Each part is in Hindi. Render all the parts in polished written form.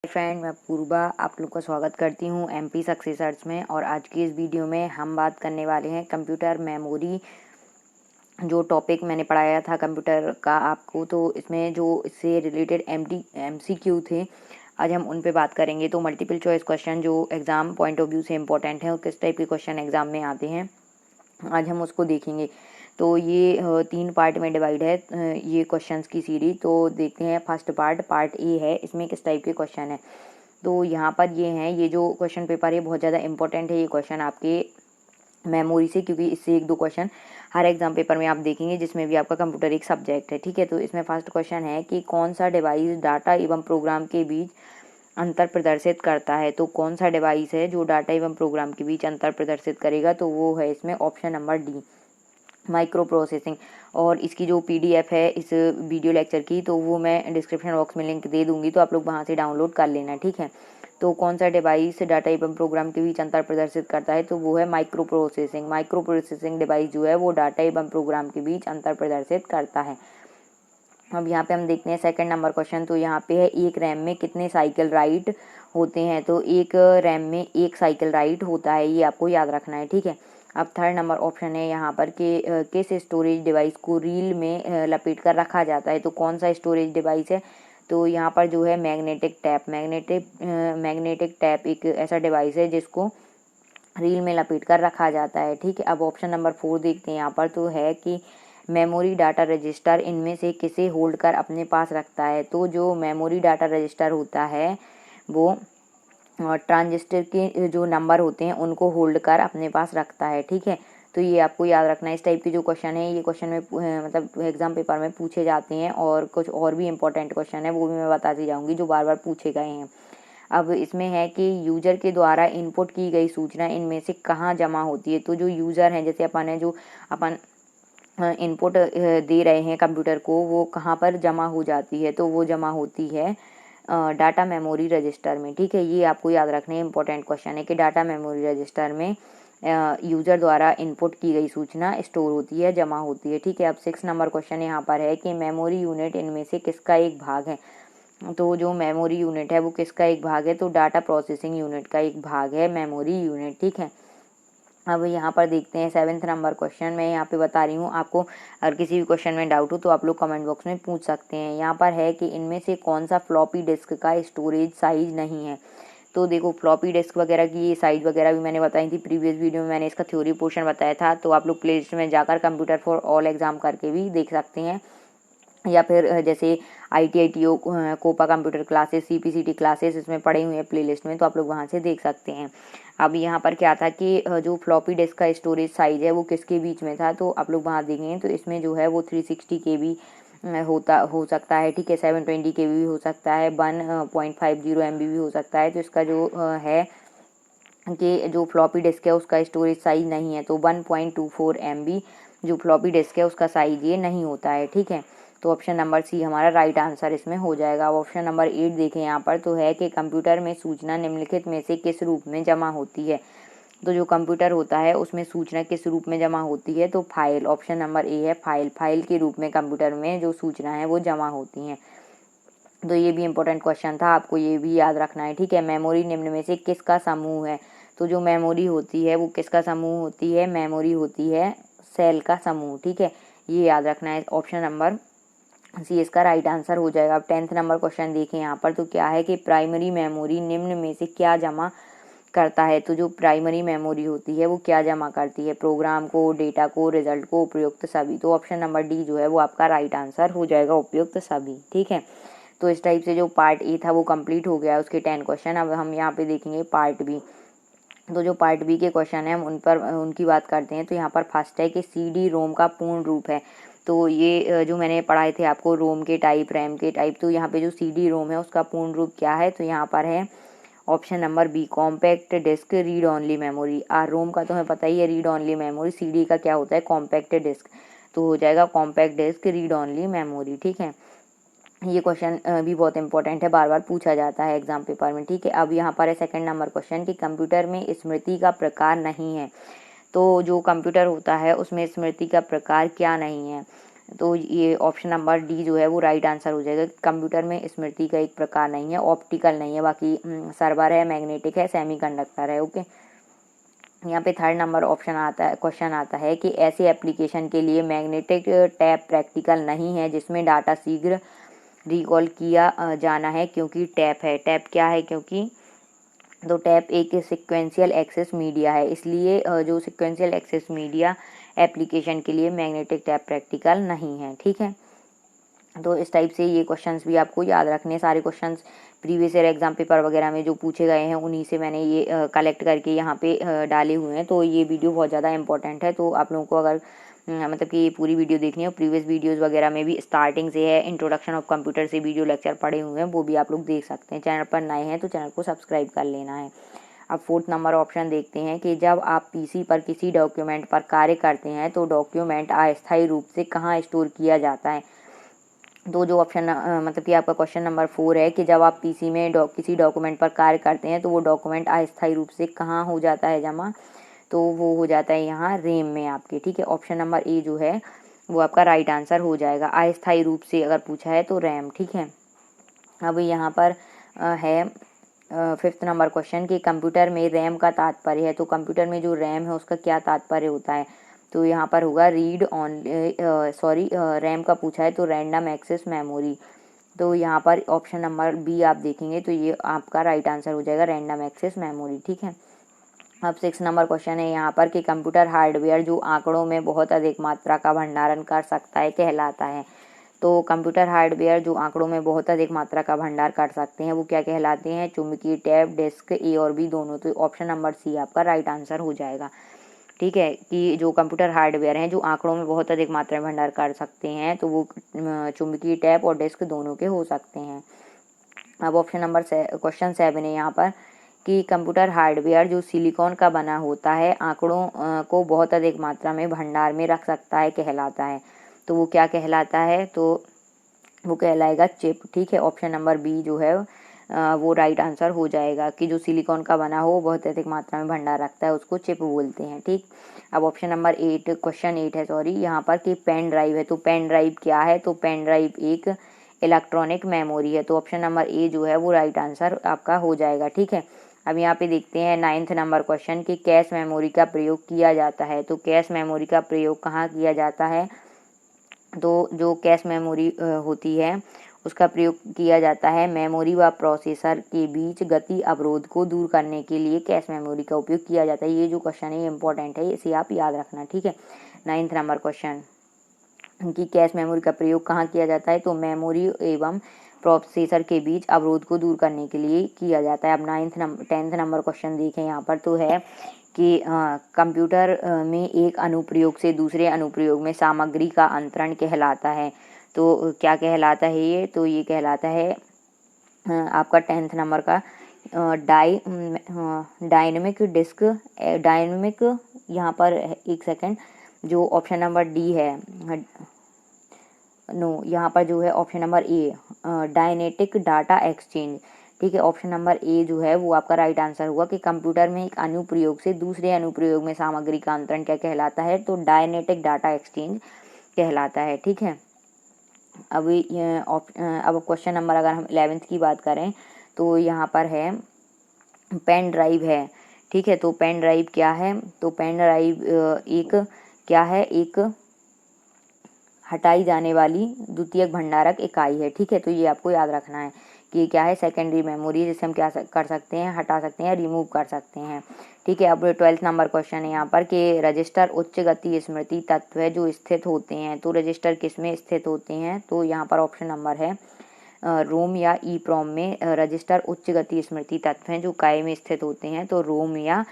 फ्रेंड, मैं पूर्वा आप लोग का स्वागत करती हूँ एमपी सक्सेस सर्च में। और आज की इस वीडियो में हम बात करने वाले हैं कंप्यूटर मेमोरी। जो टॉपिक मैंने पढ़ाया था कंप्यूटर का आपको, तो इसमें जो इससे रिलेटेड एमसीक्यू थे, आज हम उन पे बात करेंगे। तो मल्टीपल चॉइस क्वेश्चन जो एग्ज़ाम पॉइंट ऑफ व्यू से इम्पोर्टेंट हैं और किस टाइप के क्वेश्चन एग्ज़ाम में आते हैं, आज हम उसको देखेंगे। तो ये 3 पार्ट में डिवाइड है ये क्वेश्चंस की सीरीज। तो देखते हैं फर्स्ट पार्ट ए है, इसमें किस टाइप के क्वेश्चन है। तो यहाँ पर ये हैं, ये जो क्वेश्चन पेपर है बहुत ज़्यादा इंपॉर्टेंट है ये क्वेश्चन आपके मेमोरी से, क्योंकि इससे 1-2 क्वेश्चन हर एग्जाम पेपर में आप देखेंगे जिसमें भी आपका कंप्यूटर एक सब्जेक्ट है। ठीक है, तो इसमें फर्स्ट क्वेश्चन है कि कौन सा डिवाइस डाटा एवं प्रोग्राम के बीच अंतर प्रदर्शित करता है। तो कौन सा डिवाइस है जो डाटा एवं प्रोग्राम के बीच अंतर प्रदर्शित करेगा, तो वो है इसमें option number D, micro processing. और इसकी जो पीडीएफ है इस वीडियो लेक्चर की, तो वो मैं डिस्क्रिप्शन बॉक्स में लिंक दे दूंगी, तो आप लोग वहाँ से डाउनलोड कर लेना। ठीक है, तो कौन सा डिवाइस डाटा एवं प्रोग्राम के बीच अंतर प्रदर्शित करता है, तो वो है micro processing. Micro processing device जो है वो डाटा एवं प्रोग्राम के बीच अंतर प्रदर्शित करता है। अब यहाँ पे हम देखते हैं सेकंड नंबर क्वेश्चन। तो यहाँ पे है एक रैम में कितने साइकिल राइट होते हैं। तो एक रैम में एक साइकिल राइट होता है, ये आपको याद रखना है। ठीक है, अब थर्ड नंबर ऑप्शन है यहाँ पर कि किस स्टोरेज डिवाइस को रील में लपेट कर रखा जाता है। तो कौन सा स्टोरेज डिवाइस है, तो यहाँ पर जो है मैग्नेटिक टैप एक ऐसा डिवाइस है जिसको रील में लपेट कर रखा जाता है। ठीक है, अब ऑप्शन नंबर 4 देखते हैं यहाँ पर। तो है कि मेमोरी डाटा रजिस्टर इनमें से किसे होल्ड कर अपने पास रखता है। तो जो मेमोरी डाटा रजिस्टर होता है वो ट्रांजिस्टर के जो नंबर होते हैं उनको होल्ड कर अपने पास रखता है। ठीक है, तो ये आपको याद रखना है। इस टाइप के जो क्वेश्चन है ये क्वेश्चन में मतलब एग्जाम पेपर में पूछे जाते हैं, और कुछ और भी इंपॉर्टेंट क्वेश्चन है वो भी मैं बताती जाऊंगी जो बार बार पूछे गए हैं। अब इसमें है कि यूजर के द्वारा इनपुट की गई सूचना इनमें से कहाँ जमा होती है। तो जो यूजर हैं, जैसे अपन है, जो अपन इनपुट दे रहे हैं कंप्यूटर को, वो कहाँ पर जमा हो जाती है, तो वो जमा होती है डाटा मेमोरी रजिस्टर में। ठीक है, ये आपको याद रखने इंपॉर्टेंट क्वेश्चन है कि डाटा मेमोरी रजिस्टर में यूजर द्वारा इनपुट की गई सूचना स्टोर होती है, जमा होती है। ठीक है, अब 6 नंबर क्वेश्चन यहाँ पर है कि मेमोरी यूनिट इनमें से किसका एक भाग है। तो जो मेमोरी यूनिट है वो किसका एक भाग है, तो डाटा प्रोसेसिंग यूनिट का एक भाग है मेमोरी यूनिट। ठीक है, अब यहाँ पर देखते हैं 7th नंबर क्वेश्चन। मैं यहाँ पे बता रही हूँ आपको, अगर किसी भी क्वेश्चन में डाउट हो तो आप लोग कमेंट बॉक्स में पूछ सकते हैं। यहाँ पर है कि इनमें से कौन सा फ्लॉपी डिस्क का स्टोरेज साइज नहीं है। तो देखो, फ्लॉपी डिस्क वगैरह की ये साइज वगैरह भी मैंने बताई थी प्रीवियस वीडियो में, मैंने इसका थ्योरी पोर्शन बताया था। तो आप लोग प्ले लिस्ट में जाकर कंप्यूटर फॉर ऑल एग्जाम करके भी देख सकते हैं, या फिर जैसे ITITO COPA computer classes, CPCT classes इसमें पढ़े हुए हैं प्लेलिस्ट में, तो आप लोग वहाँ से देख सकते हैं। अब यहाँ पर क्या था कि जो फ्लॉपी डिस्क का स्टोरेज साइज है वो किसके बीच में था, तो आप लोग वहाँ देखेंगे तो इसमें जो है वो 360 KB हो सकता है। ठीक है, 720 KB भी हो सकता है, 1.50 MB भी हो सकता है। तो इसका जो है कि जो फ्लॉपी डिस्क है उसका स्टोरेज साइज नहीं है, तो 1.24 MB जो फ्लॉपी डिस्क है उसका साइज ये नहीं होता है। ठीक है, तो ऑप्शन नंबर सी हमारा राइट आंसर इसमें हो जाएगा। अब ऑप्शन नंबर 8 देखें यहाँ पर। तो है कि कंप्यूटर में सूचना निम्नलिखित में से किस रूप में जमा होती है। तो जो कंप्यूटर होता है उसमें सूचना किस रूप में जमा होती है, तो फाइल। ऑप्शन नंबर ए है फाइल के रूप में कंप्यूटर में जो सूचना है वो जमा होती हैं। तो ये भी इम्पोर्टेंट क्वेश्चन था, आपको ये भी याद रखना है। ठीक है, मेमोरी निम्न में से किसका समूह है। तो जो मेमोरी होती है वो किसका समूह होती है, मेमोरी होती है सेल का समूह। ठीक है, ये याद रखना है। ऑप्शन नंबर सी इसका राइट आंसर हो जाएगा। अब 10th नंबर क्वेश्चन देखें यहाँ पर। तो क्या है कि प्राइमरी मेमोरी निम्न में से क्या जमा करता है। तो जो प्राइमरी मेमोरी होती है वो क्या जमा करती है, प्रोग्राम को, डेटा को, रिजल्ट को, उपयुक्त सभी। तो ऑप्शन नंबर डी जो है वो आपका राइट आंसर हो जाएगा, उपयुक्त सभी। ठीक है, तो इस टाइप से जो पार्ट ए था वो कंप्लीट हो गया, उसके 10 क्वेश्चन। अब हम यहाँ पे देखेंगे पार्ट बी। तो जो पार्ट बी के क्वेश्चन है हम उन पर उनकी बात करते हैं। तो यहाँ पर फर्स्ट है कि CD रोम का पूर्ण रूप है। तो ये जो मैंने पढ़ाए थे आपको रोम के टाइप, रैम के टाइप, तो यहाँ पे जो CD रोम है उसका पूर्ण रूप क्या है, तो यहाँ पर है option number B, compact disc read only memory. ROM का तो हमें पता ही है रीड ऑनली मेमोरी, CD का क्या होता है कॉम्पैक्ट डिस्क, तो हो जाएगा compact disc read only memory. ठीक है, ये क्वेश्चन भी बहुत इंपॉर्टेंट है, बार बार पूछा जाता है एग्जाम पेपर में। ठीक है, अब यहाँ पर है सेकंड नंबर क्वेश्चन कि कंप्यूटर में स्मृति का प्रकार नहीं है। तो जो कंप्यूटर होता है उसमें स्मृति का प्रकार क्या नहीं है। तो ये ऑप्शन नंबर डी जो है वो राइट आंसर हो जाएगा। कंप्यूटर में स्मृति का एक प्रकार नहीं है, ऑप्टिकल नहीं है, बाकी सर्वर है, मैग्नेटिक है, सेमीकंडक्टर है। ओके, यहाँ पे थर्ड नंबर ऑप्शन आता है, क्वेश्चन आता है कि ऐसे एप्लीकेशन के लिए मैग्नेटिक टैप प्रैक्टिकल नहीं है जिसमें डाटा शीघ्र रिकॉल किया जाना है, क्योंकि टैप है। टैप क्या है? क्योंकि तो टैप एक सिक्वेंशियल एक्सेस मीडिया है, इसलिए जो सिक्वेंशियल एक्सेस मीडिया एप्लीकेशन के लिए मैग्नेटिक टैप प्रैक्टिकल नहीं है। ठीक है, तो इस टाइप से ये क्वेश्चंस भी आपको याद रखने, सारे questions previous year exam paper वगैरह में जो पूछे गए हैं उन्हीं से मैंने ये कलेक्ट करके यहाँ पे डाले हुए हैं। तो ये वीडियो बहुत ज़्यादा इंपॉर्टेंट है, तो आप लोगों को अगर मतलब कि ये पूरी वीडियो देखनी है, प्रीवियस वीडियोस वगैरह में भी स्टार्टिंग से है, इंट्रोडक्शन ऑफ कंप्यूटर से वीडियो लेक्चर पढ़े हुए हैं, वो भी आप लोग देख सकते हैं। चैनल पर नए हैं तो चैनल को सब्सक्राइब कर लेना है। अब फोर्थ नंबर ऑप्शन देखते हैं कि जब आप पीसी पर किसी डॉक्यूमेंट पर कार्य करते हैं तो डॉक्यूमेंट अस्थायी रूप से कहाँ स्टोर किया जाता है। तो जो ऑप्शन मतलब कि आपका क्वेश्चन नंबर 4 है कि जब आप पीसी में किसी डॉक्यूमेंट पर कार्य करते हैं तो वो डॉक्यूमेंट अस्थायी रूप से कहाँ हो जाता है जमा, तो वो हो जाता है यहाँ रैम में आपके। ठीक है, ऑप्शन नंबर ए जो है वो आपका राइट आंसर हो जाएगा। अस्थायी रूप से अगर पूछा है तो रैम। ठीक है, अब यहाँ पर है फिफ्थ नंबर क्वेश्चन कि कंप्यूटर में रैम का तात्पर्य है। तो कंप्यूटर में जो रैम है उसका क्या तात्पर्य होता है? तो यहाँ पर होगा रीड ऑन रैम का पूछा है तो रैंडम एक्सेस मेमोरी। तो यहाँ पर ऑप्शन नंबर बी आप देखेंगे तो ये आपका राइट आंसर हो जाएगा, रैंडम एक्सेस मेमोरी। ठीक है, अब 6 नंबर क्वेश्चन है यहाँ पर कि कंप्यूटर हार्डवेयर जो आंकड़ों में बहुत अधिक मात्रा का भंडारण कर सकता है कहलाता है। तो कंप्यूटर हार्डवेयर जो आंकड़ों में बहुत अधिक मात्रा का भंडार कर सकते हैं वो क्या कहलाते हैं? चुंबकीय टैप, डिस्क, ए और बी दोनों। तो ऑप्शन नंबर सी आपका राइट आंसर हो जाएगा। ठीक है, कि जो कंप्यूटर हार्डवेयर हैं जो आंकड़ों में बहुत अधिक मात्रा में भंडार कर सकते हैं तो वो चुंबकीय टैप और डिस्क दोनों के हो सकते हैं। अब ऑप्शन नंबर क्वेश्चन 7 है यहाँ पर कि कंप्यूटर हार्डवेयर जो सिलिकॉन का बना होता है आंकड़ों को बहुत अधिक मात्रा में भंडार में रख सकता है कहलाता है। तो वो क्या कहलाता है? तो वो कहलाएगा चिप। ठीक है, ऑप्शन नंबर बी जो है वो राइट आंसर हो जाएगा कि जो सिलिकॉन का बना हो बहुत अधिक मात्रा में भंडार रखता है उसको चिप बोलते हैं। ठीक, अब ऑप्शन नंबर 8 क्वेश्चन 8 है सॉरी यहाँ पर कि पेन ड्राइव है। तो पेन ड्राइव क्या है? तो पेन ड्राइव एक इलेक्ट्रॉनिक मेमोरी है। तो ऑप्शन नंबर ए जो है वो राइट आंसर आपका हो जाएगा। ठीक है, अब यहाँ पे देखते हैं 9th नंबर क्वेश्चन कि कैश मेमोरी का प्रयोग किया जाता है। तो कैश मेमोरी का प्रयोग कहाँ किया जाता है? तो जो कैश मेमोरी होती है उसका प्रयोग किया जाता है मेमोरी व प्रोसेसर के बीच गति अवरोध को दूर करने के लिए कैश मेमोरी का उपयोग किया जाता है। ये जो क्वेश्चन है ये इंपॉर्टेंट है, इसे आप याद रखना। ठीक है, 9th नंबर क्वेश्चन कि कैश मेमोरी का प्रयोग कहाँ किया जाता है? तो मेमोरी एवं प्रोसेसर के बीच अवरोध को दूर करने के लिए किया जाता है। अब 10th नंबर क्वेश्चन देखें यहाँ पर तो है कि कंप्यूटर में एक अनुप्रयोग से दूसरे अनुप्रयोग में सामग्री का अंतरण कहलाता है। तो क्या कहलाता है ये? तो ये कहलाता है आपका 10th नंबर का डायनेमिक डिस्क डायनेमिक। यहाँ पर एक सेकेंड, जो ऑप्शन नंबर डी है नो यहाँ पर जो है option number A dynamic data exchange. ठीक है, ऑप्शन नंबर ए जो है वो आपका राइट आंसर हुआ कि कंप्यूटर में एक अनुप्रयोग से दूसरे अनुप्रयोग में सामग्री का अंतरण क्या कहलाता है? तो डायनेटिक डाटा एक्सचेंज कहलाता है। ठीक है, अब क्वेश्चन नंबर अगर हम 11th की बात करें तो यहाँ पर है पेन ड्राइव है। ठीक है, तो पेन ड्राइव क्या है? तो पेन ड्राइव एक क्या है? एक हटाई जाने वाली द्वितीयक भंडारक इकाई है। ठीक है, तो ये आपको याद रखना है कि क्या है? सेकेंडरी मेमोरी, जिसे हम क्या कर सकते हैं? हटा सकते हैं, रिमूव कर सकते हैं। ठीक है, अब 12th नंबर क्वेश्चन है यहाँ पर कि रजिस्टर उच्च गति स्मृति तत्व है जो स्थित होते हैं। तो रजिस्टर किस में स्थित होते हैं? तो यहाँ पर ऑप्शन नंबर है रोम या ई प्रोम में रजिस्टर उच्च गति स्मृति तत्व हैं जो काय में स्थित होते हैं। तो रोम या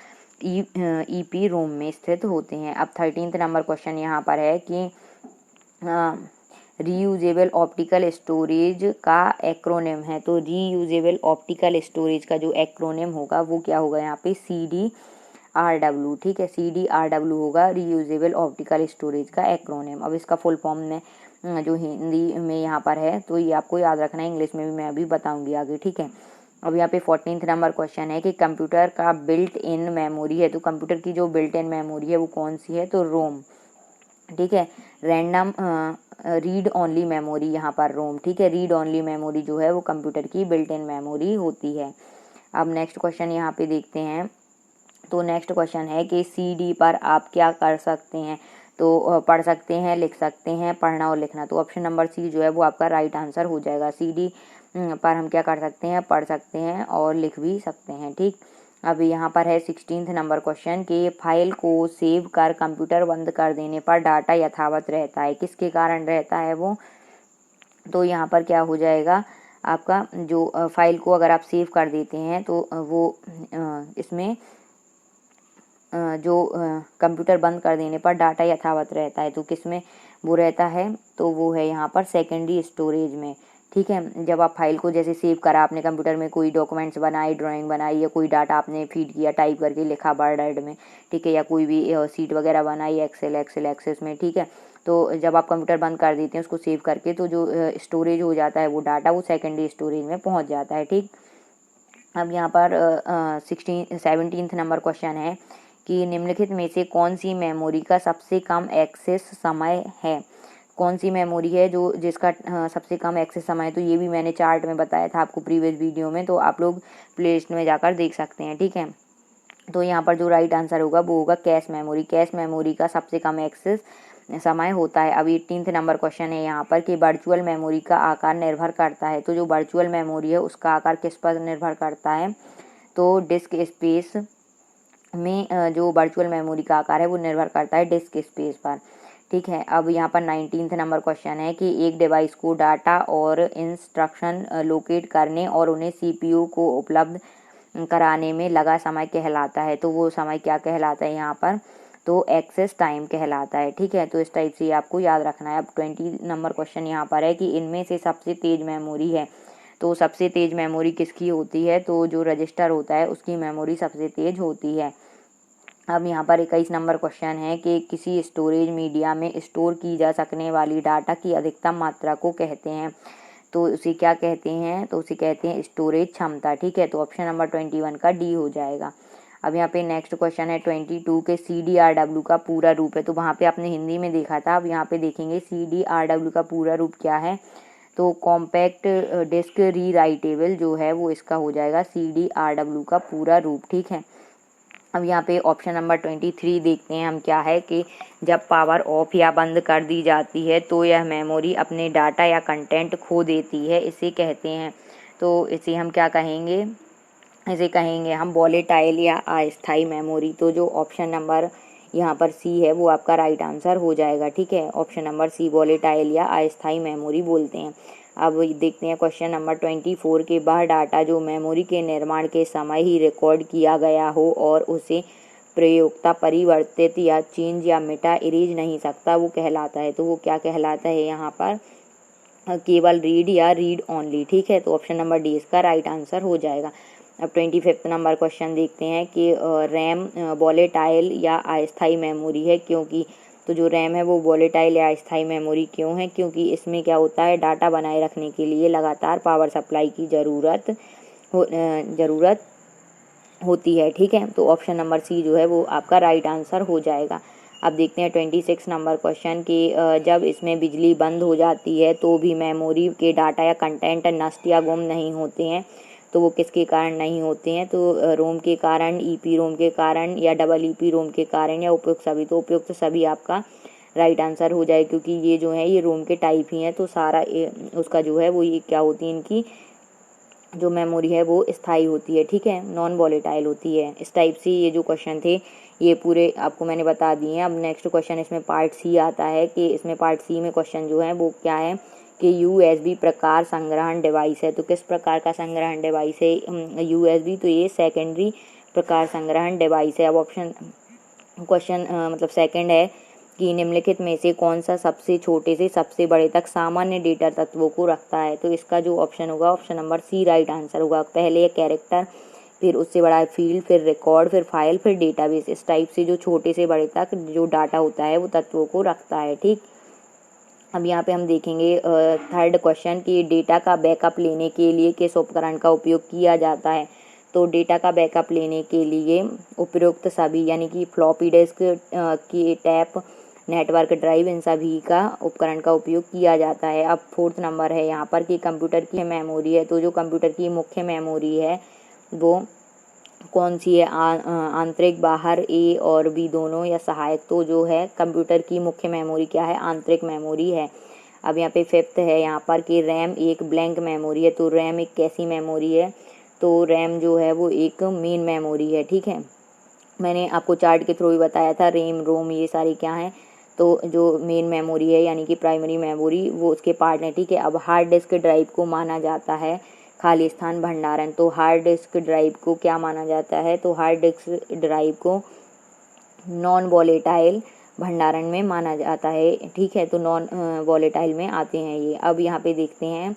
ई पी रोम में स्थित होते हैं। अब 13th नंबर क्वेश्चन यहाँ पर है कि रीयूजेबल ऑप्टिकल स्टोरेज का एक्रोनिम है। तो रीयूजेबल ऑप्टिकल स्टोरेज का जो एक्रोनिम होगा वो क्या होगा? यहाँ पे CDRW। ठीक है, CDRW होगा रीयूजेबल ऑप्टिकल स्टोरेज का एक्रोनिम। अब इसका फुल फॉर्म में जो हिंदी में यहाँ पर है तो ये आपको याद रखना है, इंग्लिश में भी मैं अभी बताऊंगी आगे। ठीक है, अब यहाँ पे 14th नंबर क्वेश्चन है कि कंप्यूटर का बिल्ट इन मेमोरी है। तो कंप्यूटर की जो बिल्ट इन मेमोरी है वो कौन सी है? तो रोम। ठीक है, रैंडम रीड ओनली मेमोरी यहाँ पर रोम, ठीक है। रीड ओनली मेमोरी जो है वो कंप्यूटर की बिल्ट इन मेमोरी होती है। अब नेक्स्ट क्वेश्चन यहाँ पे देखते हैं। तो नेक्स्ट क्वेश्चन है कि CD पर आप क्या कर सकते हैं, तो पढ़ सकते हैं, लिख सकते हैं, पढ़ना और लिखना। तो ऑप्शन नंबर सी जो है वो आपका राइट आंसर हो जाएगा। CD पर हम क्या कर सकते हैं, पढ़ सकते हैं और लिख भी सकते हैं, ठीक। अब यहाँ पर है 16th नंबर क्वेश्चन कि फाइल को सेव कर कंप्यूटर बंद कर देने पर डाटा यथावत रहता है, किसके कारण रहता है वो। तो यहाँ पर क्या हो जाएगा, आपका जो फाइल को अगर आप सेव कर देते हैं तो वो इसमें जो कंप्यूटर बंद कर देने पर डाटा यथावत रहता है, तो किस में वो रहता है, तो वो है यहाँ पर सेकेंडरी स्टोरेज में, ठीक है। जब आप फाइल को जैसे सेव करा आपने कंप्यूटर में, कोई डॉक्यूमेंट्स बनाई, ड्राइंग बनाई, या कोई डाटा आपने फीड किया, टाइप करके लिखा वर्ड में, ठीक है, या कोई भी सीट वगैरह बनाई एक्सेल एक्सेस में, ठीक है। तो जब आप कंप्यूटर बंद कर देते हैं उसको सेव करके, तो जो स्टोरेज हो जाता है वो डाटा वो सेकेंडरी स्टोरेज में पहुँच जाता है, ठीक। अब यहाँ पर 17th नंबर क्वेश्चन है कि निम्नलिखित में से कौन सी मेमोरी का सबसे कम एक्सेस समय है। कौन सी मेमोरी है जो जिसका सबसे कम एक्सेस समय है, तो ये भी मैंने चार्ट में बताया था आपको प्रीवियस वीडियो में, तो आप लोग प्ले लिस्ट में जाकर देख सकते हैं, ठीक है। तो यहाँ पर जो राइट आंसर होगा वो होगा कैश मेमोरी। कैश मेमोरी का सबसे कम एक्सेस समय होता है। अब 18th नंबर क्वेश्चन है यहाँ पर कि वर्चुअल मेमोरी का आकार निर्भर करता है, तो जो वर्चुअल मेमोरी है उसका आकार किस पर निर्भर करता है, तो डिस्क स्पेस में जो वर्चुअल मेमोरी का आकार है वो निर्भर करता है डिस्क स्पेस पर, ठीक है। अब यहाँ पर 19th नंबर क्वेश्चन है कि एक डिवाइस को डाटा और इंस्ट्रक्शन लोकेट करने और उन्हें CPU को उपलब्ध कराने में लगा समय कहलाता है, तो वो समय क्या कहलाता है यहाँ पर, तो एक्सेस टाइम कहलाता है, ठीक है। तो इस टाइप से आपको याद रखना है। अब 20 नंबर क्वेश्चन यहाँ पर है कि इनमें से सबसे तेज मेमोरी है, तो सबसे तेज मेमोरी किसकी होती है, तो जो रजिस्टर होता है उसकी मेमोरी सबसे तेज होती है। अब यहाँ पर 21 नंबर क्वेश्चन है कि किसी स्टोरेज मीडिया में स्टोर की जा सकने वाली डाटा की अधिकतम मात्रा को कहते हैं, तो उसे क्या कहते हैं, तो उसे कहते हैं स्टोरेज क्षमता, ठीक है। तो ऑप्शन नंबर 21 का डी हो जाएगा। अब यहाँ पे नेक्स्ट क्वेश्चन है 22 के CDRW का पूरा रूप है, तो वहाँ पे आपने हिंदी में देखा था, अब यहाँ पे देखेंगे CDRW का पूरा रूप क्या है, तो कॉम्पैक्ट डिस्क रीराइटेबल जो है वो इसका हो जाएगा CDRW का पूरा रूप, ठीक है। अब यहाँ पे ऑप्शन नंबर 23 देखते हैं हम क्या है कि जब पावर ऑफ या बंद कर दी जाती है तो यह मेमोरी अपने डाटा या कंटेंट खो देती है, इसे कहते हैं, तो इसे हम क्या कहेंगे, इसे कहेंगे हम वॉलेटाइल या अस्थायी मेमोरी। तो जो ऑप्शन नंबर यहाँ पर सी है वो आपका राइट आंसर हो जाएगा, ठीक है। ऑप्शन नंबर सी वॉलेटाइल या अस्थायी मेमोरी बोलते हैं। अब देखते हैं क्वेश्चन नंबर 24 के वह डाटा जो मेमोरी के निर्माण के समय ही रिकॉर्ड किया गया हो और उसे प्रयोक्ता परिवर्तित या चेंज या मिटा इरेज नहीं सकता, वो कहलाता है, तो वो क्या कहलाता है यहाँ पर, केवल रीड या रीड ओनली, ठीक है। तो ऑप्शन नंबर डी इसका राइट आंसर हो जाएगा। अब 25 नंबर क्वेश्चन देखते हैं कि रैम वॉलेटाइल या अस्थायी मेमोरी है क्योंकि, तो जो रैम है वो वॉलेटाइल या अस्थायी मेमोरी क्यों है, क्योंकि इसमें क्या होता है, डाटा बनाए रखने के लिए लगातार पावर सप्लाई की ज़रूरत होती है, ठीक है। तो ऑप्शन नंबर सी जो है वो आपका राइट आंसर हो जाएगा। अब देखते हैं 26 नंबर क्वेश्चन कि जब इसमें बिजली बंद हो जाती है तो भी मेमोरी के डाटा या कंटेंट नष्ट या गुम नहीं होते हैं, तो वो किसके कारण नहीं होते हैं, तो रोम के कारण, EPROM के कारण, या EEPROM के कारण, या उपयुक्त सभी। तो उपयुक्त सभी आपका राइट आंसर हो जाए, क्योंकि ये जो है ये रोम के टाइप ही हैं, तो सारा उसका जो है वो ये क्या होती है, इनकी जो मेमोरी है वो स्थायी होती है, ठीक है, नॉन वॉलेटाइल होती है। इस टाइप से ये जो क्वेश्चन थे ये पूरे आपको मैंने बता दिए हैं। अब नेक्स्ट क्वेश्चन इसमें पार्ट सी आता है कि इसमें पार्ट सी में क्वेश्चन जो है वो क्या है कि USB प्रकार संग्रहण डिवाइस है, तो किस प्रकार का संग्रहण डिवाइस है USB, तो ये सेकेंडरी प्रकार संग्रहण डिवाइस है। अब ऑप्शन क्वेश्चन मतलब सेकंड है कि निम्नलिखित में से कौन सा सबसे छोटे से सबसे बड़े तक सामान्य डेटा तत्वों को रखता है, तो इसका जो ऑप्शन होगा option number C right answer होगा। पहले ये कैरेक्टर, फिर उससे बड़ा फील्ड, फिर रिकॉर्ड, फिर फाइल, फिर डेटाबेस। इस टाइप से जो छोटे से बड़े तक जो डाटा होता है वो तत्वों को रखता है, ठीक। अब यहाँ पे हम देखेंगे थर्ड क्वेश्चन कि डेटा का बैकअप लेने के लिए किस उपकरण का उपयोग किया जाता है, तो डेटा का बैकअप लेने के लिए उपयुक्त सभी यानी कि फ्लॉपी डिस्क की टैप नेटवर्क ड्राइव, इन सभी का उपकरण का उपयोग किया जाता है। अब 4th नंबर है यहाँ पर कि कंप्यूटर की मेमोरी है, तो जो कंप्यूटर की मुख्य मेमोरी है वो कौन सी है? आंतरिक, बाहर, ए और बी दोनों या सहायक? तो जो है कंप्यूटर की मुख्य मेमोरी क्या है? आंतरिक मेमोरी है। अब यहाँ पे 5th है यहाँ पर कि रैम एक ब्लैंक मेमोरी है, तो रैम एक कैसी मेमोरी है? तो रैम जो है वो एक मेन मेमोरी है, ठीक है। मैंने आपको चार्ट के थ्रू भी बताया था, रैम, रोम ये सारी क्या हैं? तो जो मेन मेमोरी है यानी कि प्राइमरी मेमोरी वो उसके पार्ट हैं, ठीक है। अब हार्ड डिस्क ड्राइव को माना जाता है खाली स्थान भंडारण, तो हार्ड डिस्क ड्राइव को क्या माना जाता है? तो हार्ड डिस्क ड्राइव को नॉन वॉलेटाइल भंडारण में माना जाता है, ठीक है। तो नॉन वॉलेटाइल में आते हैं ये। अब यहाँ पे देखते हैं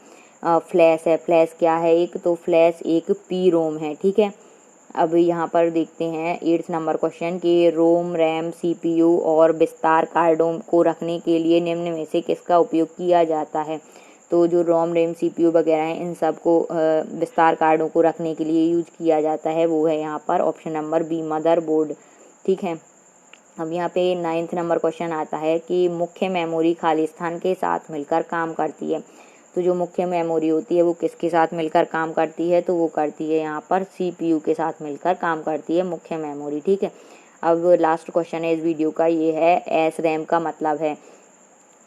फ्लैश है, फ्लैश क्या है? एक तो फ्लैश एक पी रोम है, ठीक है। अब यहाँ पर देखते हैं 8th नंबर क्वेश्चन कि रोम, रैम, सीपीयू और विस्तार कार्डों को रखने के लिए निम्न में से किसका उपयोग किया जाता है? तो जो रोम, रैम, सीपीयू वगैरह हैं इन सब को विस्तार कार्डों को रखने के लिए यूज किया जाता है, वो है यहाँ पर ऑप्शन नंबर बी, मदरबोर्ड, ठीक है। अब यहाँ पे 9th नंबर क्वेश्चन आता है कि मुख्य मेमोरी खाली स्थान के साथ मिलकर काम करती है, तो जो मुख्य मेमोरी होती है वो किसके साथ मिलकर काम करती है? तो वो करती है यहाँ पर सीपीयू के साथ मिलकर काम करती है मुख्य मेमोरी, ठीक है। अब लास्ट क्वेश्चन है इस वीडियो का, ये है एस रैम का मतलब है।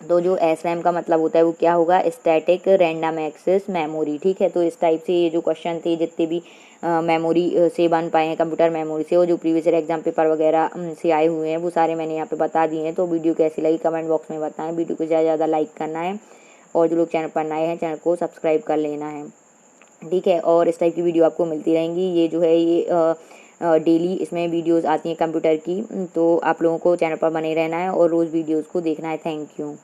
तो जो एस रैम का मतलब होता है वो क्या होगा? स्टैटिक रैंडम एक्सेस मेमोरी, ठीक है। तो इस टाइप से ये जो क्वेश्चन थे जितने भी मेमोरी से बन पाए हैं कंप्यूटर मेमोरी से, और जो प्रीवियस ईयर एग्जाम पेपर वगैरह से आए हुए हैं वो सारे मैंने यहाँ पे बता दिए हैं। तो वीडियो कैसी लगी कमेंट बॉक्स में बताएं। वीडियो को ज़्यादा से ज़्यादा लाइक करना है, और जो लोग चैनल पर नए हैं चैनल को सब्सक्राइब कर लेना है, ठीक है। और इस टाइप की वीडियो आपको मिलती रहेंगी। ये जो है ये डेली इसमें वीडियोस आती हैं कंप्यूटर की, तो आप लोगों को चैनल पर बने रहना है और रोज़ वीडियोस को देखना है। Thank you.